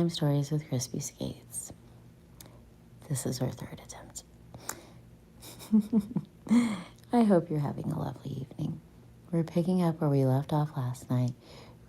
Stories with CrispySkates. This is our third attempt. I hope you're having a lovely evening. We're picking up where we left off last night,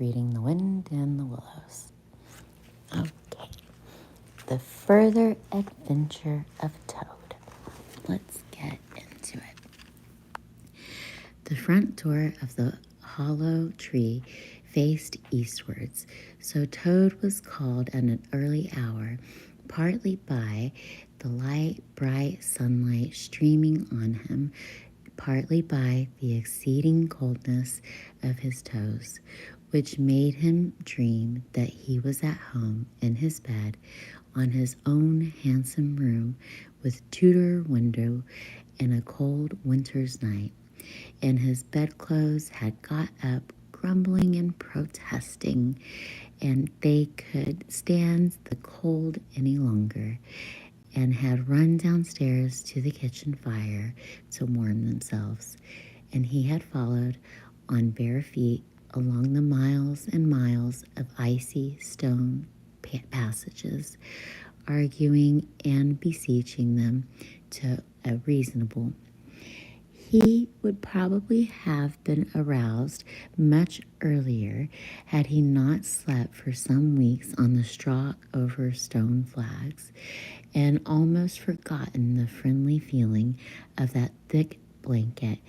reading The Wind and the Willows. Okay, the further adventure of Toad. Let's get into it. The front door of the hollow tree faced eastwards, so Toad was called at an early hour, partly by the light, bright sunlight streaming on him, partly by the exceeding coldness of his toes, which made him dream that he was at home in his bed on his own handsome room with Tudor window in a cold winter's night, and his bedclothes had got up grumbling and protesting, and they could stand the cold any longer, and had run downstairs to the kitchen fire to warm themselves, and he had followed on bare feet along the miles and miles of icy stone passages, arguing and beseeching them to a reasonable. He would probably have been aroused much earlier had he not slept for some weeks on the straw over stone flags, and almost forgotten the friendly feeling of that thick blanket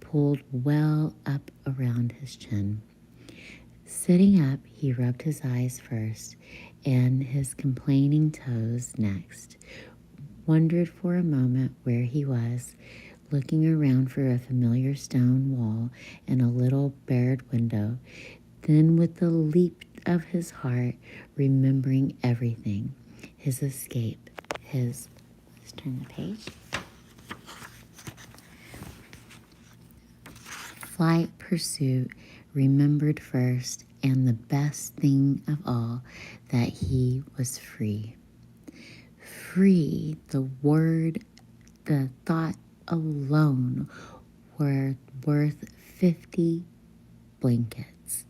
pulled well up around his chin. Sitting up, he rubbed his eyes first and his complaining toes next, wondered for a moment where he was, looking around for a familiar stone wall and a little barred window, then with the leap of his heart, remembering everything, his escape, let's turn the page, flight, pursuit, remembered first, and the best thing of all, that he was free. Free, the word, the thought alone were worth 50 blankets.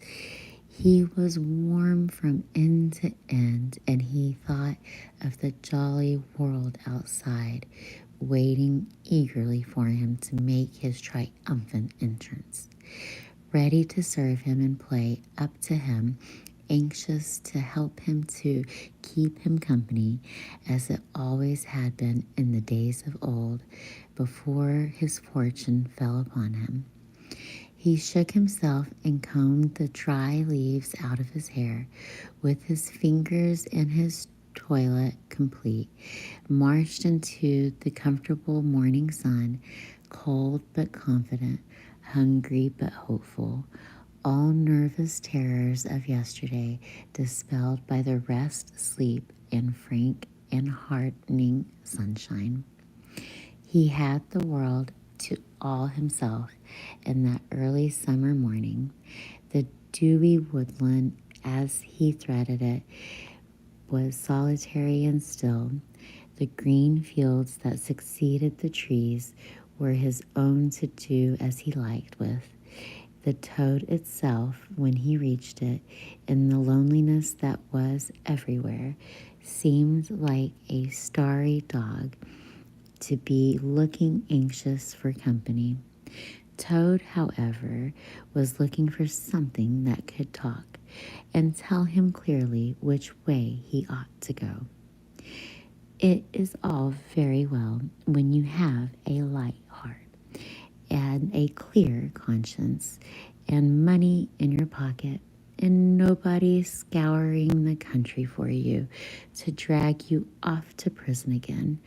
He was warm from end to end, and he thought of the jolly world outside, waiting eagerly for him to make his triumphant entrance, ready to serve him and play up to him, anxious to help him, to keep him company, as it always had been in the days of old, before his fortune fell upon him. He shook himself and combed the dry leaves out of his hair, with his fingers and his toilet complete, marched into the comfortable morning sun, cold but confident, hungry but hopeful, all nervous terrors of yesterday dispelled by the rest, sleep, and frank and heartening sunshine. He had the world to all himself in that early summer morning. The dewy woodland, as he threaded it, was solitary and still. The green fields that succeeded the trees were his own to do as he liked with. The toad itself, when he reached it, in the loneliness that was everywhere, seemed like a starry dog to be looking anxious for company. Toad, however, was looking for something that could talk and tell him clearly which way he ought to go. It is all very well when you have a light heart and a clear conscience and money in your pocket and nobody scouring the country for you to drag you off to prison again,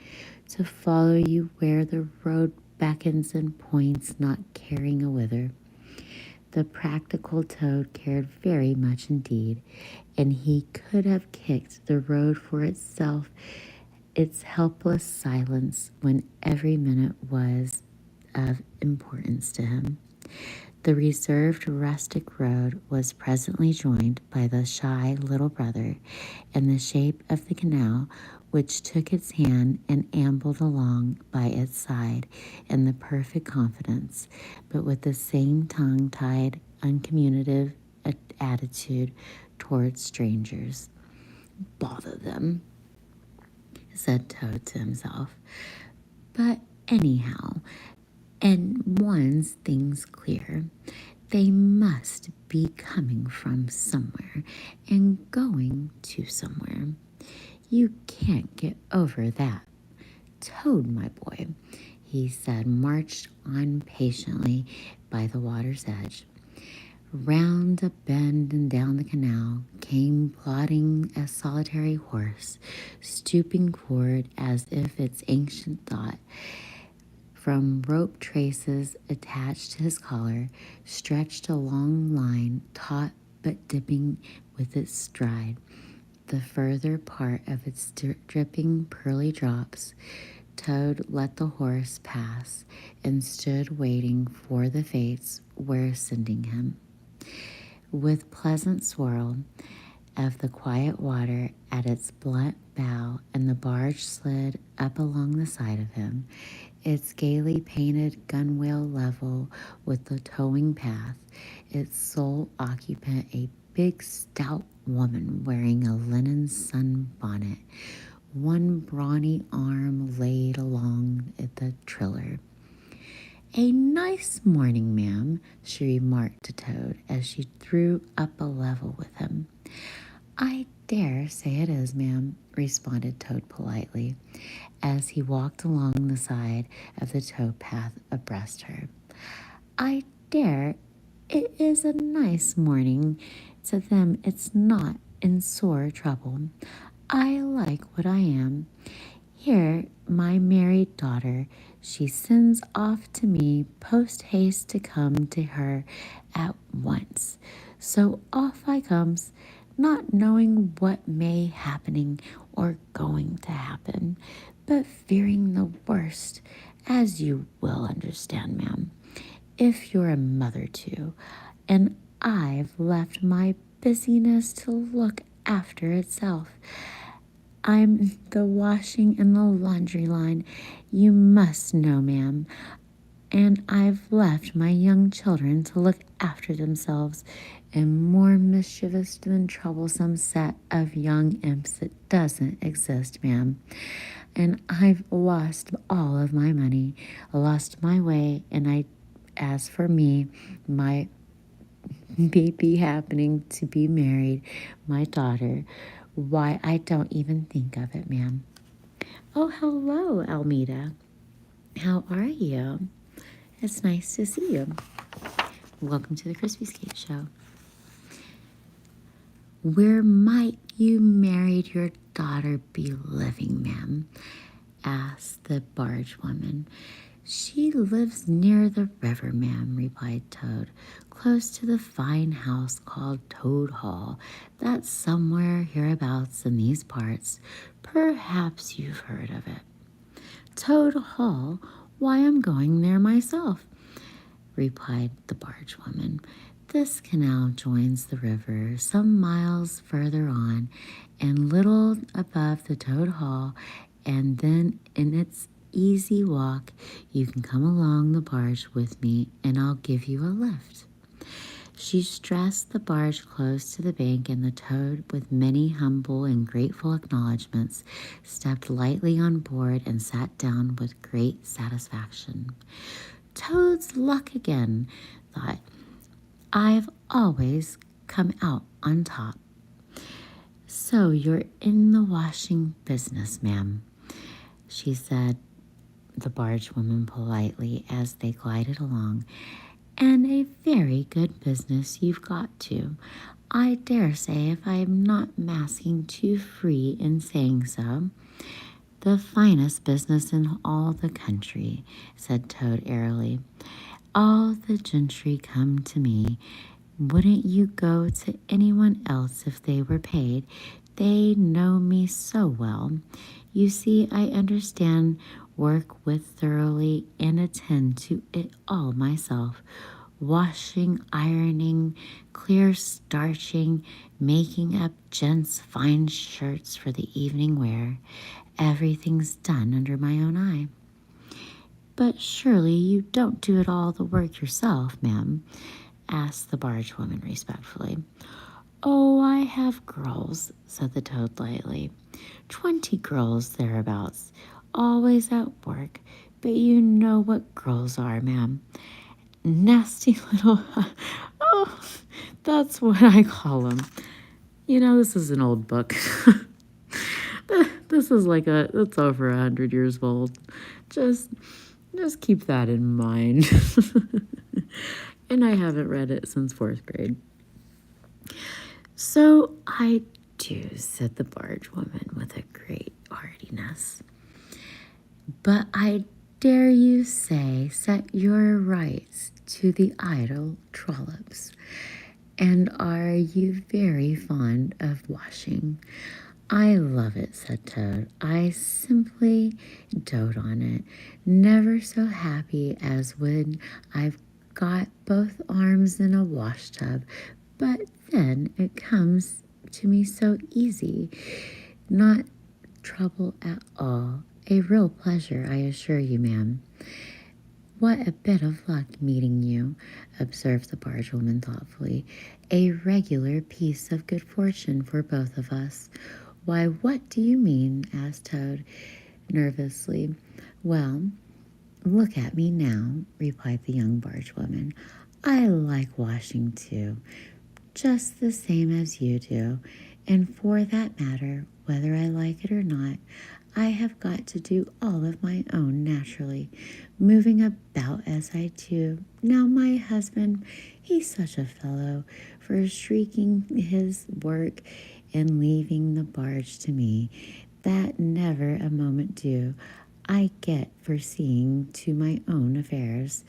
to follow you where the road beckons and points, not caring a whither. The practical toad cared very much indeed, and he could have kicked the road for itself, its helpless silence, when every minute was of importance to him. The reserved rustic road was presently joined by the shy little brother, and the shape of the canal, which took its hand and ambled along by its side in the perfect confidence, but with the same tongue-tied, uncommunicative attitude towards strangers. Bother them, said Toad to himself. But anyhow, and once things clear, they must be coming from somewhere and going to somewhere. You can't get over that. Toad, my boy, he said, marched on patiently by the water's edge. Round a bend and down the canal came plodding a solitary horse, stooping forward as if its ancient thought. From rope traces attached to his collar stretched a long line, taut but dipping with its stride. The further part of its dripping pearly drops. Toad let the horse pass and stood waiting for the fates were sending him. With pleasant swirl of the quiet water at its blunt bow, and the barge slid up along the side of him, its gaily painted gunwale level with the towing path, its sole occupant a big stout woman wearing a linen sunbonnet, one brawny arm laid along the tiller. "A nice morning, ma'am," she remarked to Toad as she drew up a level with him. "I dare say it is, ma'am," responded Toad politely, as he walked along the side of the tow path abreast her. "I dare it is a nice morning to them it's not in sore trouble. I like what I am. Here, my married daughter, she sends off to me post haste to come to her at once. So off I comes, not knowing what may happening or going to happen, but fearing the worst, as you will understand, ma'am, if you're a mother too, and I've left my busyness to look after itself. I'm the washing and the laundry line, you must know, ma'am, and I've left my young children to look after themselves, and more mischievous than troublesome set of young imps that doesn't exist, ma'am. And I've lost all of my money, lost my way, and as for me, my baby happening to be married, my daughter, why, I don't even think of it, ma'am." "Oh, hello, Almeda. How are you? It's nice to see you. Welcome to the CrispySkates show." "Where might you married your daughter be living, ma'am?" asked the barge woman. "She lives near the river, ma'am," replied Toad, "close to the fine house called Toad Hall. That's somewhere hereabouts in these parts. Perhaps you've heard of it." "Toad Hall? Why, I'm going there myself," replied the barge woman. "This canal joins the river some miles further on, and little above the Toad Hall, and then in its easy walk you can come along the barge with me, and I'll give you a lift." She stressed the barge close to the bank, and the Toad, with many humble and grateful acknowledgments, stepped lightly on board and sat down with great satisfaction. Toad's luck again, thought. I've always come out on top. "So you're in the washing business, ma'am," she said, the barge woman politely, as they glided along. "And a very good business you've got to. I dare say if I'm not masking too free in saying so. The finest business in all the country," said Toad airily. "All the gentry come to me. Wouldn't you go to anyone else if they were paid? They know me so well. You see, I understand work with thoroughly and attend to it all myself. Washing, ironing, clear starching, making up gents' fine shirts for the evening wear. Everything's done under my own eye." "But surely you don't do it all the work yourself, ma'am?" asked the barge woman respectfully. Oh, I have girls, said the toad lightly. 20 girls thereabouts, always at work. But you know what girls are, ma'am. Nasty little... Oh, that's what I call them. You know, this is an old book. This is it's over 100 years old. Just, just keep that in mind. And I haven't read it since 4th grade. So I do, said the barge woman with a great heartiness. But I dare you say, set your rights to the idle trollops. And are you very fond of washing? I love it, said Toad. I simply dote on it. Never so happy as when I've got both arms in a washtub. But then it comes to me so easy. Not trouble at all. A real pleasure, I assure you, ma'am. What a bit of luck meeting you, observed the barge woman thoughtfully. A regular piece of good fortune for both of us. Why, what do you mean? Asked Toad nervously. Well, look at me now, replied the young barge woman. I like washing too, just the same as you do. And for that matter, whether I like it or not, I have got to do all of my own naturally, moving about as I do. Now my husband, he's such a fellow for shrieking his work and leaving the barge to me. That never a moment do I get for seeing to my own affairs.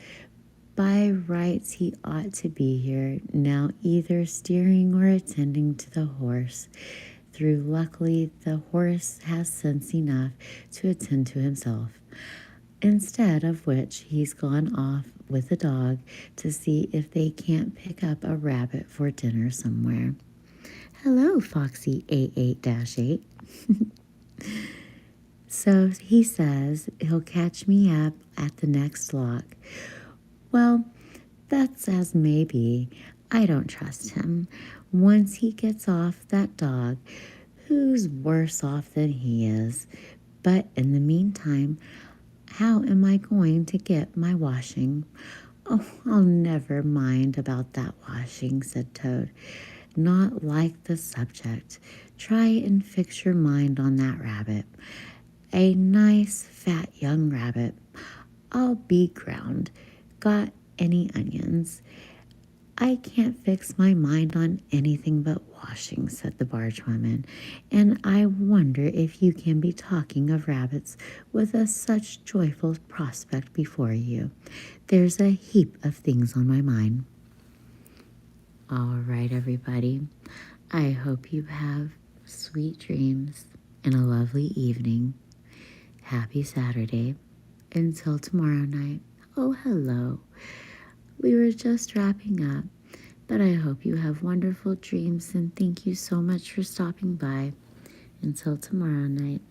By rights he ought to be here now, either steering or attending to the horse. Through luckily the horse has sense enough to attend to himself, instead of which he's gone off with the dog to see if they can't pick up a rabbit for dinner somewhere. Hello, Foxy 88-8. So he says he'll catch me up at the next lock. Well, that's as may be. I don't trust him. Once he gets off that dog, who's worse off than he is? But in the meantime, how am I going to get my washing? Oh, I'll never mind about that washing, said Toad. Not like the subject. Try and fix your mind on that rabbit. A nice, fat young rabbit. I'll be ground. Got any onions? I can't fix my mind on anything but washing, said the barge woman, and I wonder if you can be talking of rabbits with a such joyful prospect before you. There's a heap of things on my mind. All right, everybody. I hope you have sweet dreams and a lovely evening. Happy Saturday. Until tomorrow night. Oh, hello. We were just wrapping up, but I hope you have wonderful dreams and thank you so much for stopping by. Until tomorrow night,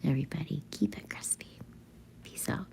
everybody, keep it crispy. Peace out.